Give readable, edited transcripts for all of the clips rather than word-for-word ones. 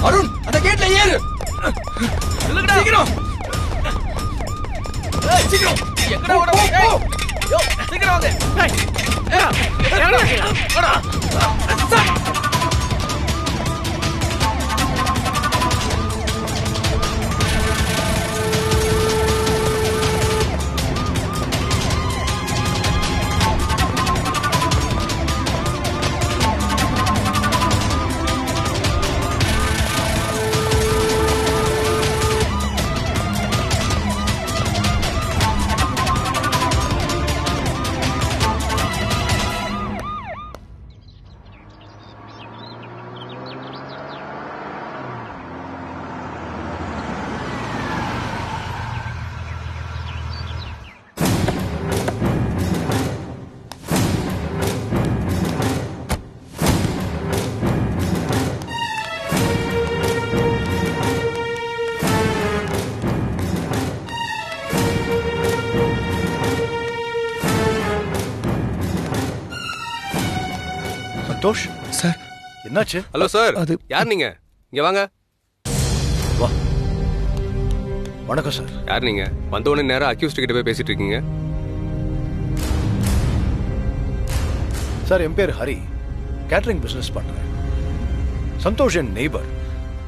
அருண் அந்த கேட்ல ஏறு. சீக்கிரம் சீக்கிரம். எங்கடா ஓட? யோ சீக்கிரம் வாங்க. சந்தோஷ் சார் என்னாச்சு? ஹலோ சார், அது யார் நீங்க? இங்க வாங்க. வா. வணக்கம் சார். யார் நீங்க? வந்த உடனே நேரா அக்யூஸ்ட் கிட்ட போய் பேசிட்டு இருக்கீங்க. சார் என் பேர் ஹரி, கேட்டரிங் பிசினஸ் பண்றேன். சந்தோஷ் என் நெய்பர்,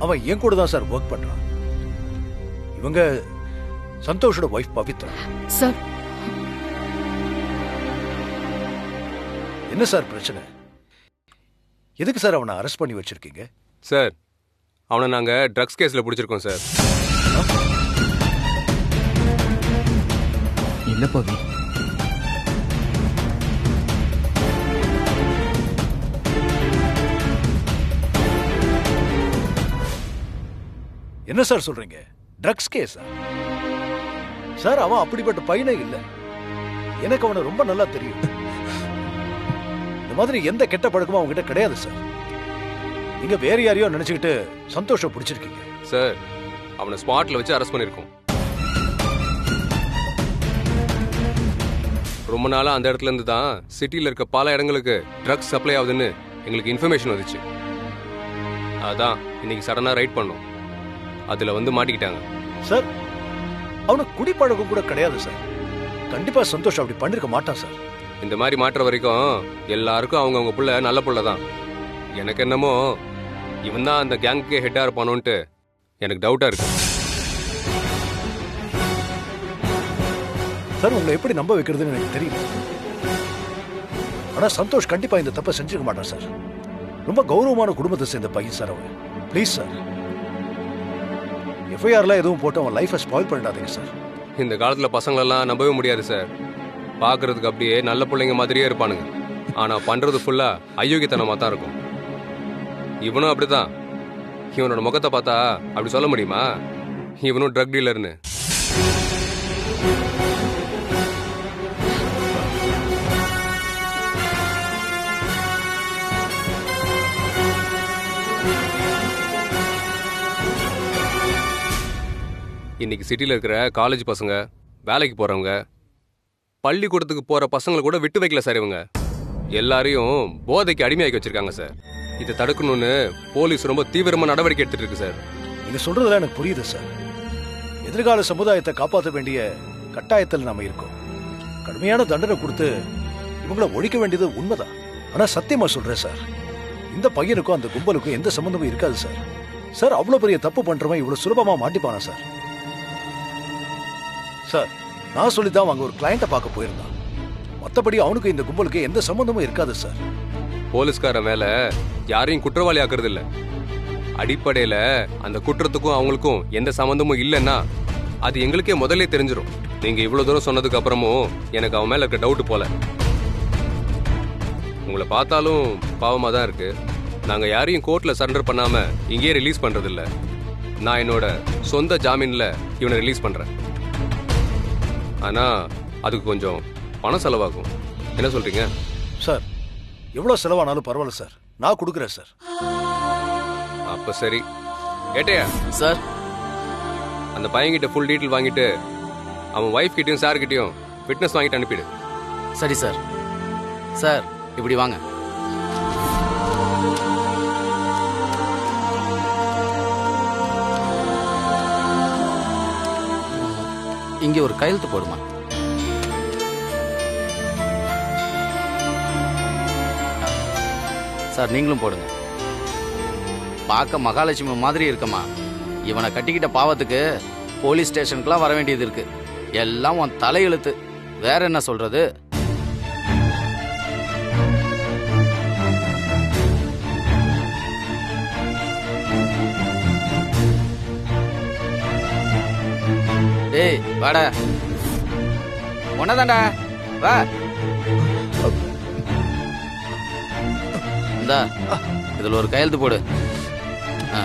அவன் என் கூட தான் சார் ஒர்க் பண்றான். இவங்க சந்தோஷோட வைஃப் பவித்ரா. சார் என்ன சார் பிரச்சனை? எதுக்கு சார் அவனை அரெஸ்ட் பண்ணி வச்சிருக்கீங்க? சார், அவனை நாங்க ட்ரக்ஸ் கேஸ்ல பிடிச்சிருக்கோம் சார். என்ன பவி? என்ன சார் சொல்றீங்க? ட்ரக்ஸ் கேஸா? சார் அவன் அப்படிப்பட்ட பையனே இல்ல. எனக்கு அவனை ரொம்ப நல்லா தெரியும். இந்த மாதிரி எந்த கெட்ட பழக்கமும் அவங்ககிட்ட கிடையாது சார். நீங்க வேற யாரையோ நினைச்சுக்கிட்டு சந்தோஷம் பிடிச்சிருக்கீங்க. சார், அவனை ஸ்பாட்ல வச்சு அரெஸ்ட் பண்ணிருக்கோம். ரொம்ப நாளா அந்த இடத்துல இருந்து தான் சிட்டில இருக்க பல இடங்களுக்கு ட்ரக்ஸ் சப்ளை ஆகுதுன்னு எங்களுக்கு இன்ஃபர்மேஷன் வந்துச்சு. அதான் இன்னைக்கு சடனா ரைட் பண்ணோம். அதுல வந்து மாட்டிக்கிட்டாங்க. சார் அவனுக்கு குடிப்பழக்கம் கூட கிடையாது சார். கண்டிப்பா சந்தோஷம் அப்படி பண்ணிருக்க மாட்டான் சார். இந்த மாதிரி மாற்ற வரைக்கும் எல்லாருக்கும் அவங்கவுங்க புள்ள நல்ல புள்ள தான். எனக்கு என்னமோ இவன் தான் அந்த கேங்குக்கே ஹெட்டா இருப்பானோன்ட்டு எனக்கு டவுட்டா இருக்கு. சார் உங்களை எப்படி நம்ப வைக்கிறதுன்னு எனக்கு தெரியல. ஆனா சந்தோஷ் கண்டிப்பா இந்த தப்பை செஞ்சுக்க மாட்டான் சார். ரொம்ப கௌரவமான குடும்பத்தை சேர்ந்த பையன் சார் அவன். ப்ளீஸ் சார், எஃப்ஐஆர்லாம் எதுவும் போட்டு அவன் லைஃபை ஸ்பாயில் பண்ணிடாதீங்க சார். இந்த காலத்துல பசங்களெல்லாம் நம்பவே முடியாது சார். பார்க்கறதுக்கு அப்படியே நல்ல பிள்ளைங்க மாதிரியே இருப்பானுங்க. ஆனா பண்றது ஃபுல்லா அயோக்கியத்தனமா தான் இருக்கும். இவனும் அப்படிதான். இவனோட முகத்தை பார்த்தா அப்படி சொல்ல முடியுமா இவனும் ட்ரக் டீலர்னு? இன்னைக்கு சிட்டியில் இருக்கிற காலேஜ் பசங்க, வேலைக்கு போறவங்க, பள்ளிக்கூடத்துக்கு போற பசங்களை கூட விட்டு வைக்கல சார். இவங்க எல்லாரையும் போதைக்கு அடிமையாக்கி வச்சிருக்காங்க சார். இதை தடுக்கணும்னு போலீஸ் ரொம்ப தீவிரமா நடவடிக்கை எடுத்துட்டு இருக்கு சார். நீங்க சொல்றதெல்லாம் எனக்கு புரியுது சார். எதிர்கால சமுதாயத்தை காப்பாற்ற வேண்டிய கட்டாயத்தில் நாம இருக்கோம். கடுமையான தண்டனை கொடுத்து இவங்கள ஒழிக்க வேண்டியது உண்மைதான். ஆனா சத்தியமா சொல்றேன் சார், இந்த பையனுக்கும் அந்த கும்பலுக்கும் எந்த சம்பந்தமும் இருக்காது சார். சார் அவ்வளவு பெரிய தப்பு பண்றவன் இவ்வளவு சுலபமா மாட்டிப்பானா சார்? சார் நான் சொல்லித்தான் அவங்க ஒரு கிளையண்ட்டை பார்க்க போயிருந்தான். மற்றபடி அவனுக்கு இந்த கும்பலுக்கு எந்த சம்பந்தமும் இருக்காது சார். போலீஸ்கார மேல யாரையும் குற்றவாளி ஆக்குறது இல்ல. அடிப்படையில அந்த குற்றத்துக்கும் அவங்களுக்கும் எந்த சம்பந்தமும் இல்லைன்னா அது எங்களுக்கே முதல்ல தெரிஞ்சிடும். நீங்க இவ்வளவு தூரம் சொன்னதுக்கு அப்புறமும் எனக்கு அவன் மேல இருக்க டவுட் போல. உங்களை பார்த்தாலும் பாவமா தான் இருக்கு. நாங்க யாரையும் கோர்ட்ல சரண்டர் பண்ணாம இங்கேயே ரிலீஸ் பண்றது இல்ல. நான் என்னோட சொந்த ஜாமீன்ல இவனை ரிலீஸ் பண்றேன். ஆனா அதுக்கு கொஞ்சம் பணம் செலவாகும். என்ன சொல்றீங்க சார்? எவ்வளவு செலவானாலும் பரவாயில்ல சார், நான் கொடுக்குறேன் சார். அப்ப சரி. ஏட்டையா சார், அந்த பையன்கிட்ட ஃபுல் டீட்டெயில் வாங்கிட்டு அவன் ஒய்ஃப் கிட்டயும் சார் கிட்டயும் ஃபிட்னஸ் வாங்கிட்டு அனுப்பிடு. சரி சார். சார் இப்படி வாங்க. இங்க ஒரு கையெழுத்து போடுமா. சார் நீங்களும் போடுங்க. பார்க்க மகாலட்சுமி மாதிரி இருக்கமா. இவனை கட்டிக்கிட்ட பாவத்துக்கு போலீஸ் ஸ்டேஷனுக்குலாம் வர வேண்டியது இருக்கு. எல்லாம் உன் தலையெழுத்து. வேற என்ன சொல்றது? டேய் வாடா, உன்னதாண்டா வா. இந்தா இதுல ஒரு கையெழுத்து போடு. ஆ.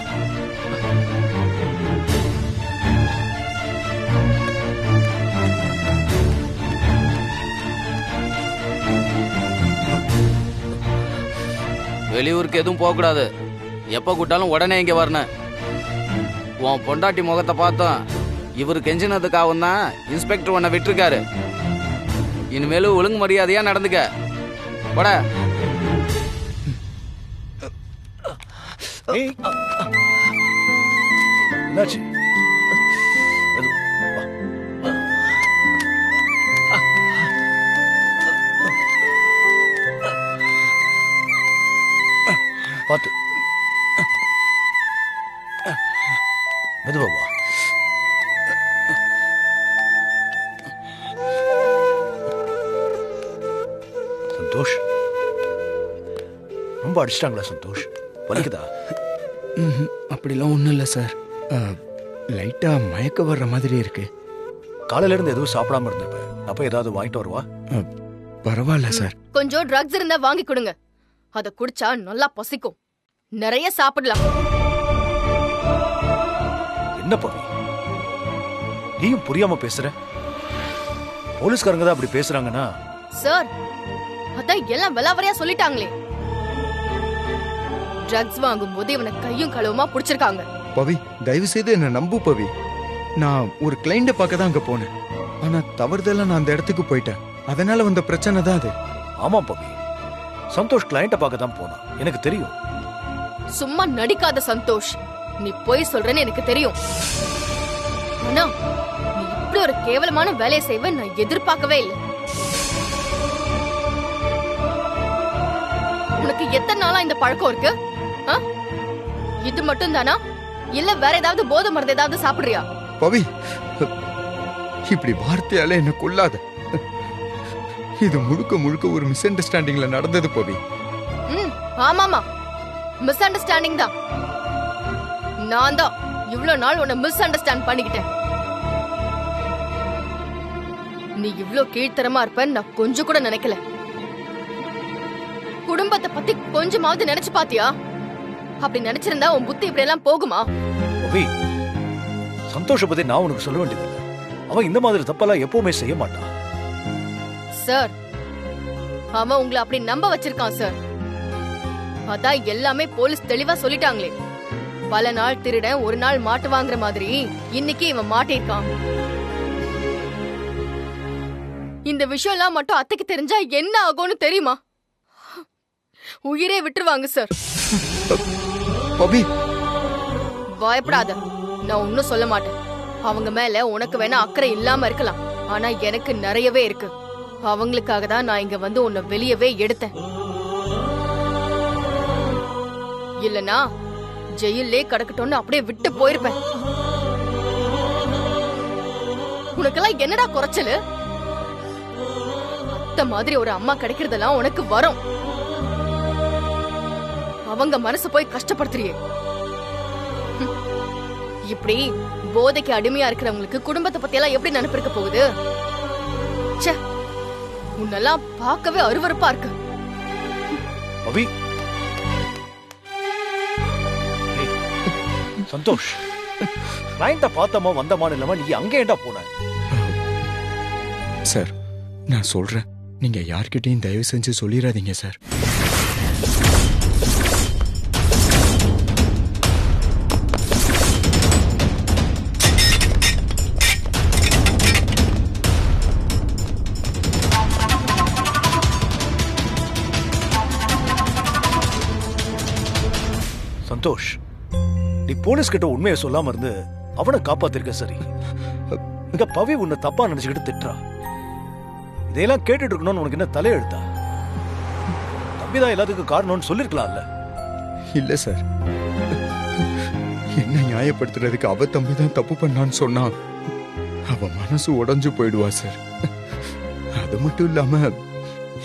வெளியூருக்கு எதுவும் போகக்கூடாது. எப்ப கூட்டாலும் உடனே இங்க வரணும். உன் பொண்டாட்டி முகத்தை பார்த்தோம் இவரு கெஞ்சினதுக்காகவும் தான் இன்ஸ்பெக்டர் உன்னை விட்டுருக்காரு. இனிமேலும் ஒழுங்கு மரியாதையா நடந்துக்க. போட. ஏய், என்னாச்சு? மெது, வா. பாத்து மெதுவா வா. சந்தோஷ், ரொம்ப அடிச்சிட்டாங்களா சந்தோஷ்? வலிக்குதா? அப்படிலாம் ஒன்றும் இல்லை சார். லைட்டாக மயக்க வர்ற மாதிரி இருக்கு. காலையில இருந்து எதுவும் சாப்பிடாம இருந்திருப்பேன். அப்ப ஏதாவது வாங்கிட்டு வருவா? பரவாயில்ல சார். கொஞ்சம் ட்ரக்ஸ் இருந்தா வாங்கி கொடுங்க. அத குடிச்சா நல்லா பசிக்கும். நிறைய சாப்பிடலாம். என்ன பவி, நீயும் புரியாம பேசுற? போலீஸ்காரங்க தான் அப்படி பேசுறாங்கன்னா? சார், அதான் எல்லாம் விலாவரியா சொல்லிட்டாங்களே. ட்ரக்ஸ் வாங்கும்போது இவனை கையும் களவுமா புடிச்சிருக்காங்க. பவி தயவு செய்து என்ன நம்பு பவி. நான் ஒரு கிளைண்ட பார்க்க தான் அங்க போனேன். ஆனா தவறுதலா நான் அந்த இடத்துக்கு போயிட்டேன். அதனால வந்த பிரச்சனை தான் அது. ஆமா பவி, சந்தோஷ் கிளைண்ட பார்க்க தான் போனா. எனக்கு தெரியும். சும்மா நடிக்காத சந்தோஷ். நீ போய் சொல்றேன்னு எனக்கு தெரியும். ஆனா நீ இப்படி ஒரு கேவலமான வேலையை செய்வ நான் எதிர்பார்க்கவே இல்லை. உனக்கு எத்தனை நாளா இந்த பழக்கம் இருக்கு? இது மட்டும் தானா, இல்ல வேற ஏதாவது போதை மருந்து ஏதாவது சாப்பிடுறியா? பவி இப்படி வார்த்தையால என்ன கொல்லாத. இது முழுக்க முழுக்க ஒரு மிஸ் அண்டர்ஸ்டாண்டிங்ல நடந்தது பவி. ஆமாமா, மிஸ் அண்டர்ஸ்டாண்டிங் தான். நான் தான் இவ்வளவு நாள் உன்னை மிஸ் அண்டர்ஸ்டாண்ட் பண்ணிக்கிட்டேன். நீ இவ்ளோ கீழ்த்தரமா இருப்பேன்னு நான் கொஞ்சம் கூட நினைக்கல. குடும்பத்தை பத்தி கொஞ்சமாவது நினைச்சு பாத்தியா? அப்படி நினைச்சிருந்தா உன் புத்தி இப்படி எல்லாம் போகுமா? பவி, சந்தோஷ பத்தி நான் உனக்கு சொல்ல வேண்டியது இல்லை. அவன் இந்த மாதிரி தப்பெல்லாம் எப்பவுமே செய்ய மாட்டான். சார், அவன் உங்களை அப்படி நம்ப வச்சிருக்கான் சார். அதான் எல்லாமே போலீஸ் தெளிவா சொல்லிட்டாங்களே. பல நாள் திருடன் ஒரு நாள் மாட்டு வாங்குற மாதிரி இன்னைக்கு இவன் மாட்டிருக்கான். இந்த விஷயம் எல்லாம் மட்டும் அத்தைக்கு தெரிஞ்சா என்ன ஆகும்னு தெரியுமா? உயிரே விட்டுருவாங்க சார். பவி பயப்படாத, நான் ஒன்னும் சொல்ல மாட்டேன். அவங்க மேல உனக்கு வேணா அக்கறை இல்லாம இருக்கலாம், ஆனா எனக்கு நிறையவே இருக்கு. அவங்களுக்காக தான் நான் இங்க வந்து உன்னை வெளியவே எடுத்தேன். இல்லனா ஜெயிலே கடக்கட்டும்னு அப்படியே விட்டு போயிருப்பேன். உனக்கெல்லாம் என்னடா குறைச்சலு? அத்தை மாதிரி ஒரு அம்மா கிடைக்கிறதெல்லாம் உனக்கு வரும். அவங்க மனசு போய் கஷ்டப்படுத்துறியே. இப்படி போதைக்கு அடிமையா இருக்கிறவங்களுக்கு குடும்பத்தை பத்தி எல்லாம் எப்படி நினைப்பு இருக்க போகுது? உன்னெல்லாம் பார்க்கவே அருவருப்பா இருக்கு. பவி, சந்தோஷ், கிளைண்ட பார்த்தமா வந்தமான இல்லாம நீ அங்கே ஏண்டா போன? சார், நான் சொல்றேன், நீங்க யார்கிட்டயும் தயவு செஞ்சு சொல்லிடாதீங்க சார். சந்தோஷ், நீ போலீஸ் கிட்ட உண்மையை சொல்லாம இருந்து அவனை காப்பாத்திருக்க. சரி, இங்க பவி உன்னை தப்பா நினைச்சுக்கிட்டு திட்டுறா. இதையெல்லாம் கேட்டுட்டு இருக்கணும்னு உனக்கு என்ன தலையெழுத்தா? தம்பிதான் எல்லாத்துக்கும் காரணம்னு சொல்லிருக்கலாம்ல. இல்ல சார், என்ன நியாயப்படுத்துறதுக்கு அவ தம்பி தான் தப்பு பண்ணான்னு சொன்னா அவ மனசு உடைஞ்சு போயிடுவா சார். அது மட்டும் இல்லாம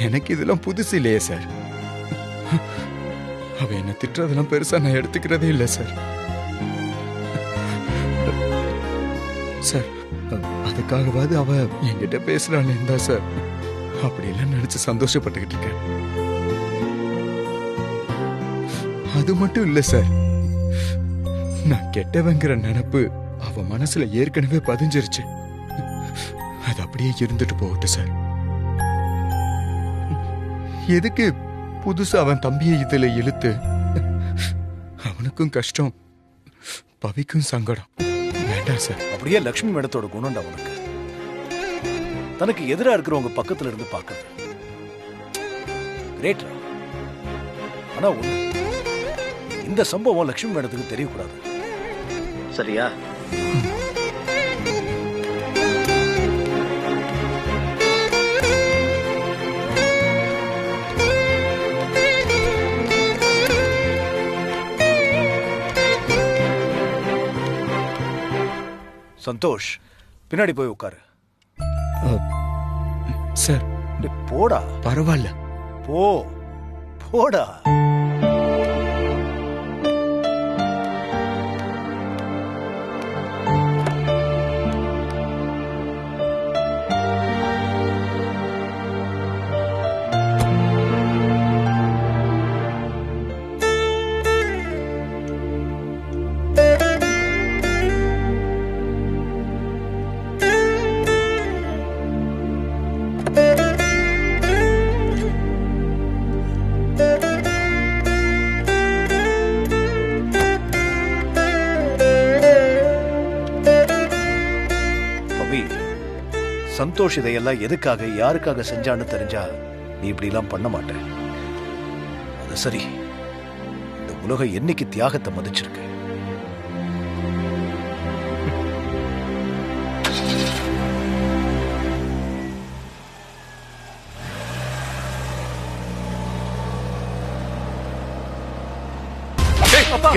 எனக்கு இதெல்லாம் புதுசு இல்லையே சார். அவ என்ன திட்டுறதெல்லாம் பெருசா நான் எடுத்துக்கிறதே இல்லை சார். சார், அதுக்காகவாது அவ என்கிட்ட பேசுறாள் இருந்தா சார், அப்படி எல்லாம் நினைச்சு சந்தோஷப்பட்டுக்கிட்டு இருக்கேன். அது மட்டும் இல்ல சார், நான் கெட்டவங்கிற நினைப்பு அவ மனசுல ஏற்கனவே பதிஞ்சிருச்சு. அது அப்படியே இருந்துட்டு போகட்டும் சார். எதுக்கு புதுசா அவன் தம்பியை இதுல இழுத்து? அவனுக்கும் கஷ்டம், பவிக்கும் சங்கடம். வேண்டாம் சார். அப்படியே லக்ஷ்மி மேடத்தோட குணம்டா உனக்கு. தனக்கு எதிரா இருக்கிறவங்க பக்கத்துல இருந்து பார்க்கறது கிரேட்ரா. ஆனா ஒண்ணு, இந்த சம்பவம் லக்ஷ்மி மேடத்துக்கு தெரியக்கூடாது. சரியா? சந்தோஷ், பின்னாடி போய் உட்காரு. சார், டேய், போடா. பரவாயில்ல. போ, போடா. சந்தோஷ் இதையெல்லாம் எதுக்காக யாருக்காக செஞ்சான்னு தெரிஞ்சா நீ இப்படி எல்லாம் பண்ண மாட்ட. அது சரி, இந்த உலகம் என்னைக்கு தியாகத்தை மதிச்சிருக்கு?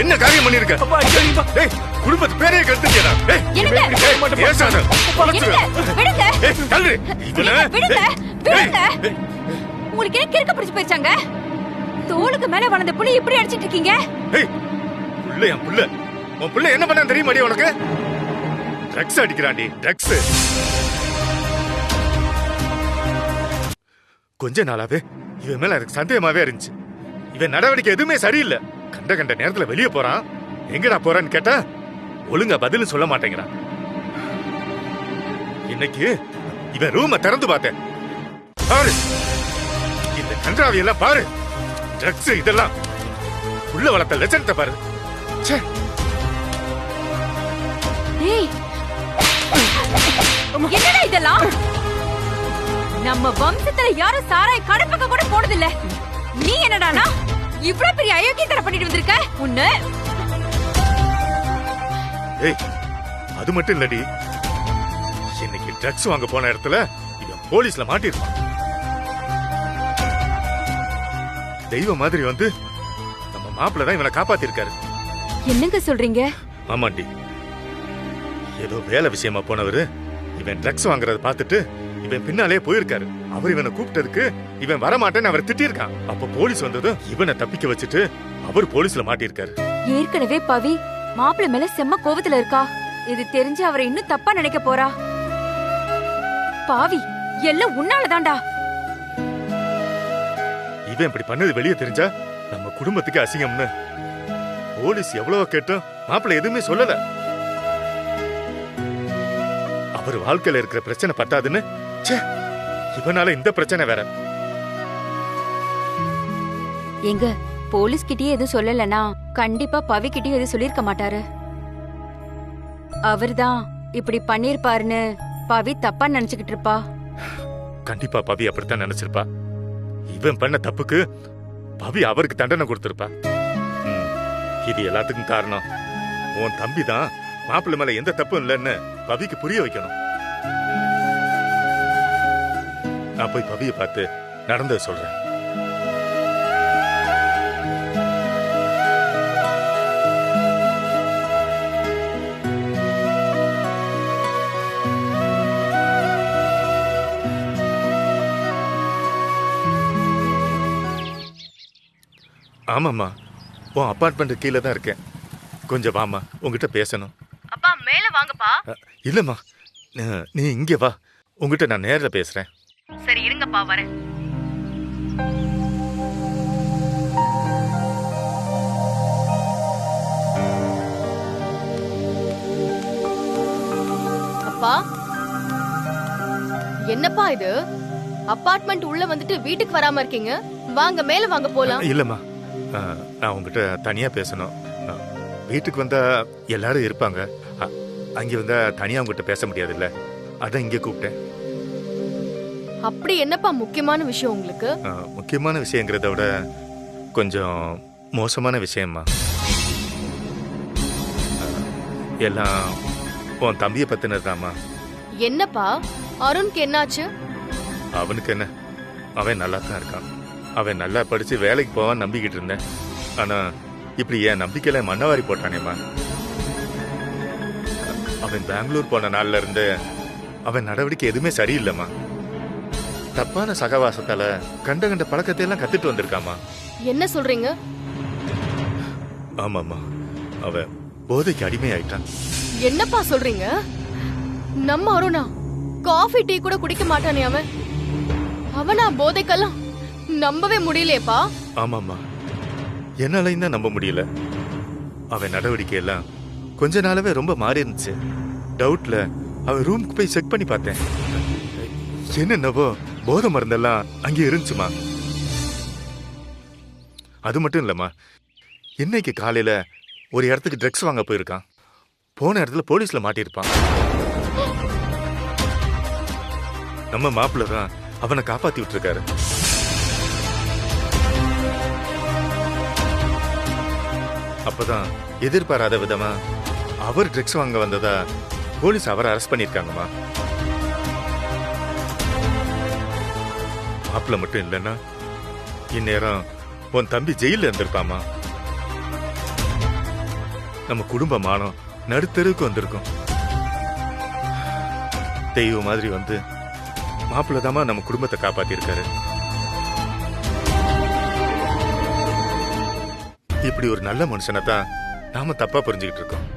என்ன காரியம் பண்ணிருக்க? குடும்பத்து பேரே கெடுத்துட்டியடா. உங்களுக்கு என்ன கிறுக்க பிடிச்சு போயிச்சாங்க? தோளுக்கு மேல வளர்ந்த புள்ளி இப்படி அடிச்சிட்டு இருக்கீங்க. உன் புள்ள என்ன பண்ணா தெரியுமாடி உனக்கு? ட்ரக்ஸ் அடிக்கிறாண்டி, ட்ரக்ஸ். கொஞ்ச நாளாவே இவன் மேல எனக்கு சந்தேகமாவே இருந்துச்சு. இவன் நடவடிக்கை எதுவுமே சரியில்லை. கண்ட கண்ட நேரத்துல வெளியே போறான். எங்கடா போறான்னு கேட்டா ஒழுங்கா பதிலும் சொல்ல மாட்டேங்கிறான். இன்னைக்கு இவன் ரூம திறந்து பார்த்தேன். பாரு, இந்த கன்றாவி எல்லாம் பாரு. ட்ரக்ஸ் இதெல்லாம் உள்ள வளர்த்த லட்சணத்தை பாரு. என்னடா இதெல்லாம்? நம்ம வம்சத்துல யாரும் சாராய் கடப்பக்க கூட போனதில்ல. நீ என்னடானா இவ்வளவு பெரிய அயோக்கியத்தனம் பண்ணிட்டு வந்திருக்க? உன்னை அது மட்டும் இல்லடி, இன்னைக்கு ட்ரக்ஸ் வாங்க போன இடத்துல இவன் போலீஸ்ல மாட்டிருப்பான். தெய்வம் மாதிரி வந்து நம்ம மாப்பிள்ள தான் இவனை காப்பாத்திருக்காரு. என்னங்க சொல்றீங்க? ஆமாண்டி, ஏதோ வேலை விஷயமா போனவரு இவன் ட்ரக்ஸ் வாங்குறத பார்த்துட்டு இவன் பின்னாலே போயிருக்காரு. அவர் இவனை கூப்பிட்டதுக்கு இவன் வரமாட்டேன்னு அவர் திட்டிருக்கான். அப்ப போலீஸ் வந்ததும் இவனை தப்பிக்க வச்சுட்டு அவர் போலீஸ்ல மாட்டிருக்காரு. ஏற்கனவே பவி மாப்பிள்ள மேல செம்ம கோவத்துல இருக்கா. இது தெரிஞ்சு அவரை இன்னும் தப்பா நினைக்க போறா. பாவி, எல்லாம் உன்னாலதான்டா. இவன் இப்படி பண்ணது வெளியே தெரிஞ்சா நம்ம குடும்பத்துக்கு அசிங்கம்னு போலீஸ் எவ்வளவோ கேட்டும் மாப்பிள்ள எதுவுமே சொல்லல. அவர் வாழ்க்கையில இருக்கிற பிரச்சனை பத்தாதுன்னு இவனால இந்த பிரச்சனை வேற. எங்க போலீஸ் கிட்டயே எதுவும் சொல்லலனா கண்டிப்பா பவி கிட்டயும் எதுவும் சொல்லிருக்க மாட்டாரு. அவர்தான் இப்படி பண்ணிருப்பாருன்னு பவி தப்பா நினைச்சுக்கிட்டு இருப்பா. கண்டிப்பா பவி அப்படித்தான் நினைச்சிருப்பா. இவன் பண்ண தப்புக்கு பவி அவருக்கு தண்டனை கொடுத்திருப்பா. இது எல்லாத்துக்கும் காரணம் உன் தம்பி தான். மாப்பிள்ளை மேல எந்த தப்பும் இல்லைன்னு பவிக்கு புரிய வைக்கணும். நான் போய் பவியை பார்த்து நடந்ததை சொல்றேன். ஆமாம்மா, உன் அப்பார்ட்மெண்ட் கீழே தான் இருக்கேன். கொஞ்சம் வாமா, உங்ககிட்ட பேசணும். அப்பா மேல வாங்கப்பா. இல்லம்மா, நீ இங்கே வா, உங்ககிட்ட நான் நேரில் பேசுறேன். சரி இருங்கப்பா, வரேன். அப்பா, என்னப்பா இது? அபார்ட்மெண்ட் உள்ள வந்துட்டு வீட்டுக்கு வராம இருக்கீங்க. வாங்க மேல வாங்க போலாம். இல்லம்மா, நான் உங்ககிட்ட தனியா பேசணும். வீட்டுக்கு வந்தா எல்லாரும் இருப்பாங்க, அங்கே வந்தா தனியா உங்ககிட்ட பேச முடியாதுல்ல, அதான் இங்கே கூப்பிட்டேன். அப்படி என்னப்பா முக்கியமான விஷயம் உங்களுக்கு? முக்கியமான விஷயங்கிறத விட கொஞ்சம் மோசமான விஷயம்மா. எல்லாம் உன் தம்பியை பத்தினதுதாம்மா. என்னப்பா அருண்க்கு என்னாச்சு? அவனுக்கு என்ன, அவன் நல்லா தான் இருக்கான். அவன் நல்லா படிச்சு வேலைக்கு போவான்னு நம்பிக்கிட்டு இருந்தேன். ஆனா இப்படி என் நம்பிக்கையில மண்ணவாரி போட்டானேம்மா. அவன் பெங்களூர் போன நாள்ல இருந்து அவன் நடவடிக்கை எதுவுமே சரியில்லைம்மா. தப்பான சகவாசத்தால கண்ட கண்ட பழக்கத்தை எல்லாம் கத்துட்டு வந்திருக்காமா. என்ன சொல்றீங்க? ஆமாம்மா, அவன் போதைக்கு அடிமையாயிட்டான். என்னப்பா சொல்றீங்க? நம்ம அருணா காஃபி டீ கூட குடிக்க மாட்டானே அவன். அவனா போதைக்கெல்லாம் நம்பவே முடியலையேப்பா. ஆமாம்மா, என்னாலையும் தான் நம்ப முடியல. அவன் நடவடிக்கை எல்லாம் கொஞ்ச நாளாவே ரொம்ப மாறி இருந்துச்சு. டவுட்ல அவன் ரூமுக்கு போய் செக் பண்ணி பார்த்தேன். என்னென்னவோ போதை மருந்தெல்லாம் அங்கே இருந்துச்சுமா. அது மட்டும் இல்லம்மா, இன்னைக்கு காலையில ஒரு இடத்துக்கு ட்ரக்ஸ் வாங்க போயிருக்கான். போன இடத்துல போலீஸ்ல மாட்டியிருப்பான். நம்ம மாப்பிள்ள தான் அவனை காப்பாத்தி விட்டுருக்காரு. அப்பதான் எதிர்பாராத விதமா அவர் ட்ரக்ஸ் வாங்க வந்ததா போலீஸ் அவரை அரெஸ்ட் பண்ணிருக்காங்கம்மா. மாப்பிள்ள மட்டும் இல்லைன்னா இந்நேரம் உன் தம்பி ஜெயில இருந்திருப்பாமா. நம்ம குடும்ப மானம் நடுத்தருக்கு வந்திருக்கும். தெய்வம் மாதிரி வந்து மாப்பிள்ள தாமா நம்ம குடும்பத்தை காப்பாத்திருக்காரு. இப்படி ஒரு நல்ல மனுஷனை தான் நாம தப்பா புரிஞ்சுக்கிட்டு இருக்கோம்.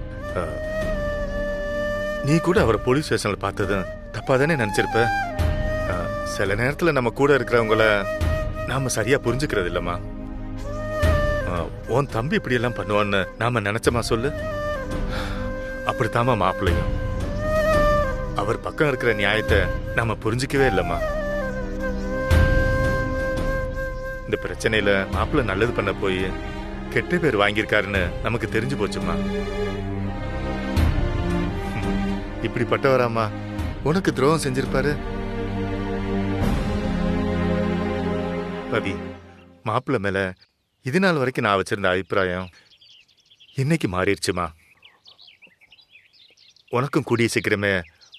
நீ கூட அவரை போலீஸ் ஸ்டேஷன்ல பார்த்ததும் தப்பா தானே நினைச்சிருப்ப. சில நேரத்துல நம்ம கூட இருக்கிறவங்கள நாம சரியா புரிஞ்சுக்கிறது இல்லம்மா. உன் தம்பி இப்படி எல்லாம் பண்ணுவான்னு நாம நினைச்சமா சொல்லு. அப்படித்தாமா மாப்பிள்ளையும் அவர் பக்கம் இருக்கிற நியாயத்தை நாம புரிஞ்சுக்கவே இல்லம்மா. இந்த பிரச்சனையில மாப்பிள்ளை நல்லது பண்ண போய் கெட்ட பேர் வாங்கியிருக்காருன்னு நமக்கு தெரிஞ்சு போச்சுமா. இப்படிப்பட்டவராமா உனக்கு துரோகம் செஞ்சிருப்பாரு. பவி, மாப்பிள்ளை மேல இது நாள் வரைக்கும் நான் வச்சிருந்த அபிப்பிராயம் இன்னைக்கு மாறிடுச்சுமா. உனக்கும் கூடிய சீக்கிரமே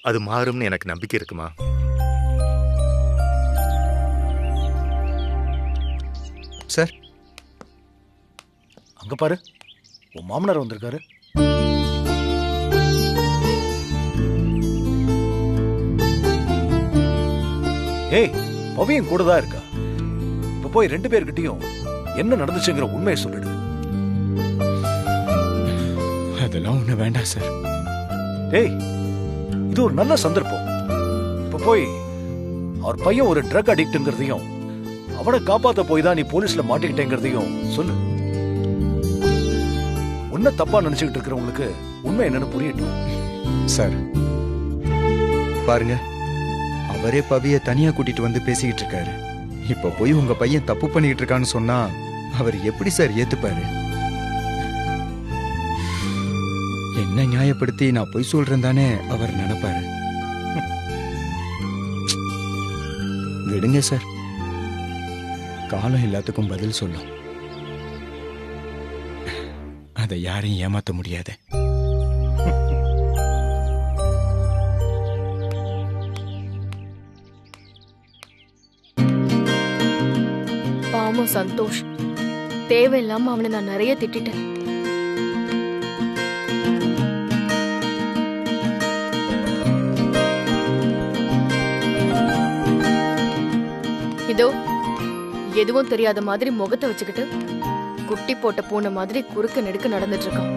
அது மாறும்னு எனக்கு நம்பிக்கை இருக்குமா. சார், அங்க பாரு, உன் மாமனார் வந்திருக்காரு. ஏய், பவியும் கூட தான் இருக்கா. இப்ப போய் 2 பேர்கிட்டயும் என்ன நடந்துச்சுங்கிற உண்மையை சொல்லிடு. அதெல்லாம் ஒண்ணு வேண்டாம் சார். டேய், இது ஒரு நல்ல சந்தர்ப்பம். இப்ப போய் அவர் பையன் ஒரு ட்ரக் அடிக்ட்ங்கிறதையும் அவனை காப்பாத்த போய் தான் நீ போலீஸ்ல மாட்டிக்கிட்டேங்கிறதையும் சொல்லு. உன்ன தப்பா நினைச்சுக்கிட்டு இருக்கிறவங்களுக்கு உண்மை என்னன்னு புரியட்டும். சார் பாருங்க, அவரே பவியை தனியா கூட்டிட்டு வந்து பேசிக்கிட்டு இருக்காரு. இப்ப போய் உங்க பையன் தப்பு பண்ணிட்டு இருக்கான்னு சொன்னா அவர் எப்படி சார் ஏத்துப்பாரு? என்ன நியாயப்படுத்தி நான் பொய் சொல்றேன் தானே அவர் நினைப்பாரு. விடுங்க சார், காலம் எல்லாத்துக்கும் பதில் சொல்லும். அதை யாரையும் ஏமாத்த முடியாது. பாவம் சந்தோஷ். தேவையில்லாம அவனை நான் நிறைய திட்டிட்டேன். இதோ எதுவும் தெரியாத மாதிரி முகத்தை வச்சுக்கிட்டு குட்டி போட்ட பூனை மாதிரி குறுக்க நெடுக்க நடந்துட்டு இருக்கான்.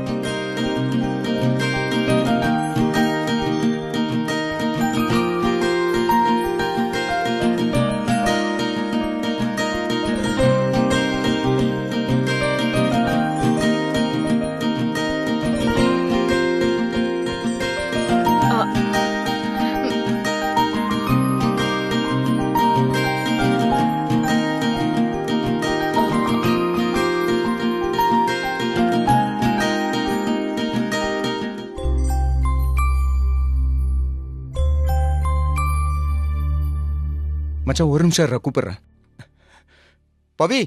மச்சான் ஒரு நிமிஷம் கூப்பிடுறேன். பவி